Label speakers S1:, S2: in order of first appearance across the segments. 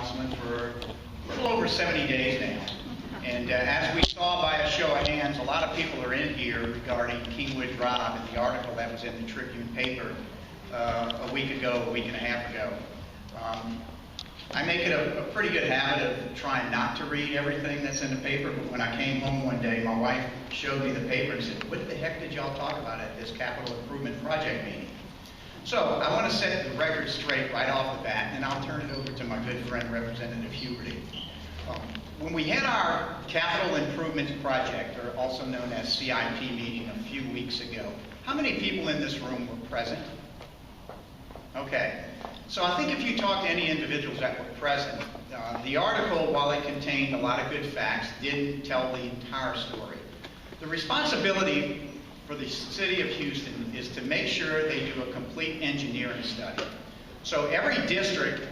S1: councilman for a little over 70 days now. And as we saw by a show of hands, a lot of people are in here regarding Kingwood Drive and the article that was in the Tribune paper a week and a half ago. I make it a pretty good habit of trying not to read everything that's in the paper, but when I came home one day, my wife showed me the paper and said, "What the heck did y'all talk about at this capital improvement project meeting?" So I want to set the record straight right off the bat, and I'll turn it over to my good friend, Representative Huberty. When we had our capital improvements project, or also known as CIP meeting a few weeks ago, how many people in this room were present? Okay. So I think if you talk to any individuals that were present, the article, while it contained a lot of good facts, didn't tell the entire story. The responsibility for the city of Houston is to make sure they do a complete engineering study. So every district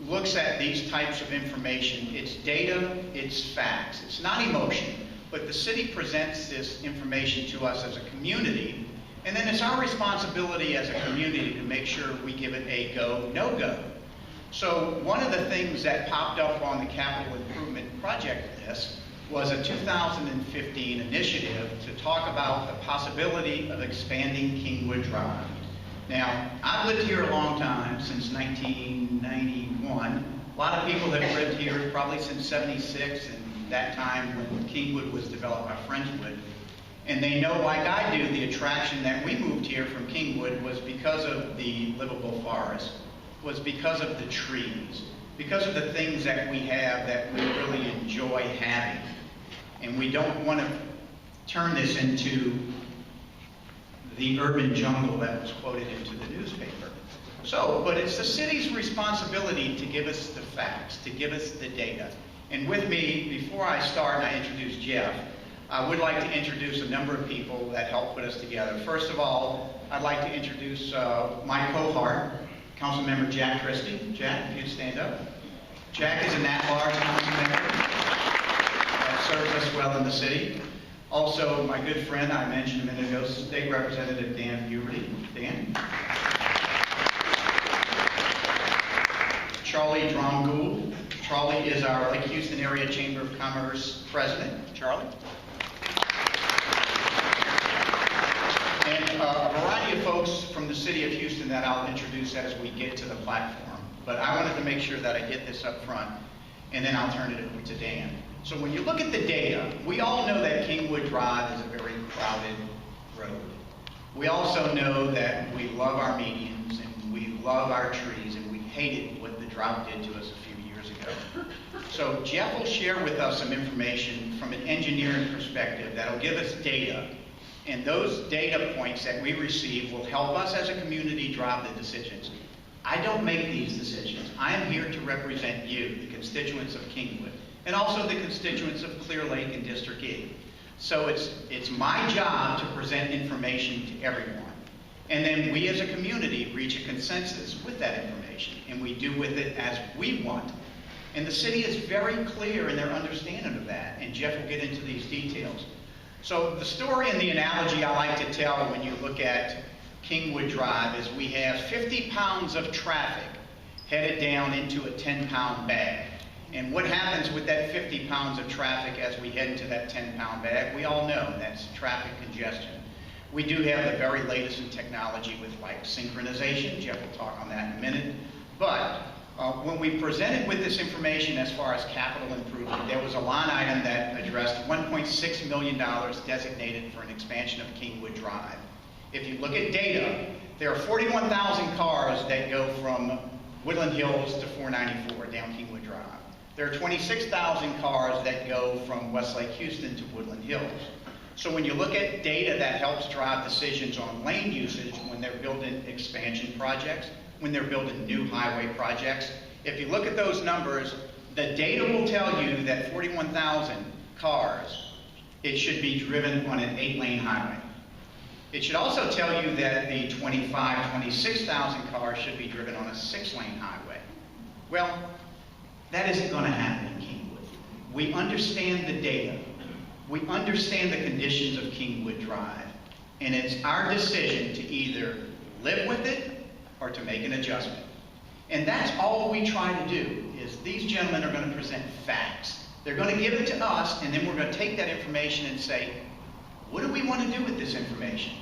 S1: looks at these types of information. It's data, it's facts. It's not emotion, but the city presents this information to us as a community, and then it's our responsibility as a community to make sure we give it a go, no-go. So one of the things that popped up on the capital improvement project list was a 2015 initiative to talk about the possibility of expanding Kingwood Drive. Now, I've lived here a long time, since 1991. A lot of people have lived here probably since 76, and that time when Kingwood was developed by Friendswood. And they know, like I do, the attraction that we moved here from Kingwood was because of the livable forest, was because of the trees, because of the things that we have that we really enjoy having. And we don't want to turn this into the urban jungle that was quoted into the newspaper. So, but it's the city's responsibility to give us the facts, to give us the data. And with me, before I start and I introduce Jeff, I would like to introduce a number of people that helped put us together. First of all, I'd like to introduce my cohort, Councilmember Jack Christie. Jack, if you'd stand up. Jack is an at-large council member that serves us well in the city. Also, my good friend I mentioned a minute ago, State Representative Dan Huberty. Dan. Charlie Dromgould. Charlie is our Lake Houston Area Chamber of Commerce president. Charlie. And a variety of folks from the city of Houston that I'll introduce as we get to the platform. But I wanted to make sure that I get this up front, and then I'll turn it over to Dan. So when you look at the data, we all know that Kingwood Drive is a very crowded road. We also know that we love our medians and we love our trees, and we hated what the drought did to us a few years ago. So Jeff will share with us some information from an engineering perspective that'll give us data, and those data points that we receive will help us as a community drive the decisions. I don't make these decisions. I am here to represent you, the constituents of Kingwood, and also the constituents of Clear Lake and District E. So it's my job to present information to everyone. And then we as a community reach a consensus with that information, and we do with it as we want. And the city is very clear in their understanding of that, and Jeff will get into these details. So the story and the analogy I like to tell when you look at Kingwood Drive is we have 50 pounds of traffic headed down into a 10-pound bag. And what happens with that 50 pounds of traffic as we head into that 10-pound bag? We all know that's traffic congestion. We do have the very latest in technology with like synchronization. Jeff will talk on that in a minute. But when we presented with this information as far as capital improvement, there was a line item that addressed $1.6 million designated for an expansion of Kingwood Drive. If you look at data, there are 41,000 cars that go from Woodland Hills to 494 down Kingwood Drive. There are 26,000 cars that go from Westlake Houston to Woodland Hills. So when you look at data that helps drive decisions on lane usage when they're building expansion projects, when they're building new highway projects, if you look at those numbers, the data will tell you that 41,000 cars, it should be driven on an 8-lane highway. It should also tell you that the 26,000 cars should be driven on a 6-lane highway. Well, that isn't going to happen in Kingwood. We understand the data. We understand the conditions of Kingwood Drive. And it's our decision to either live with it or to make an adjustment. And that's all we try to do, is these gentlemen are going to present facts. They're going to give it to us, and then we're going to take that information and say, what do we want to do with this information?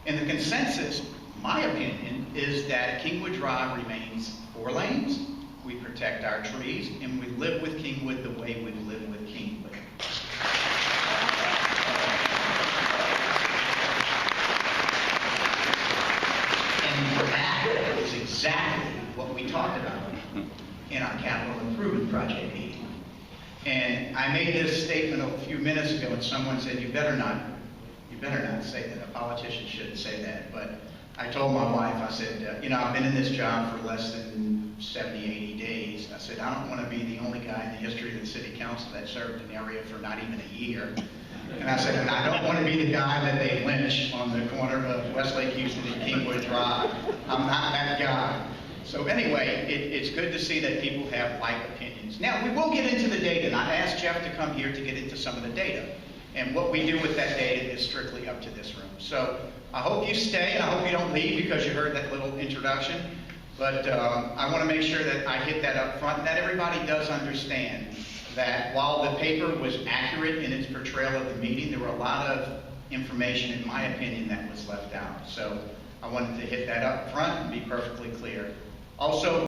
S1: And the consensus, my opinion, is that Kingwood Drive remains 4 lanes, we protect our trees, and we live with Kingwood the way we live with Kingwood. And that is exactly what we talked about in our capital improvement project meeting. And I made this statement a few minutes ago, and someone said, you better not say that. A politician shouldn't say that. But I told my wife, I said, I've been in this job for less than 70, 80 days. I said, I don't want to be the only guy in the history of the city council that served an area for not even a year. And I said, and I don't want to be the guy that they lynch on the corner of Westlake Houston and Kingwood Drive. I'm not that guy. So anyway, it's good to see that people have like opinions. Now, we will get into the data, and I asked Jeff to come here to get into some of the data. And what we do with that data is strictly up to this room. So I hope you stay, and I hope you don't leave because you heard that little introduction. But I want to make sure that I hit that up front, and that everybody does understand that while the paper was accurate in its portrayal of the meeting, there were a lot of information, in my opinion, that was left out. So I wanted to hit that up front and be perfectly clear. Also,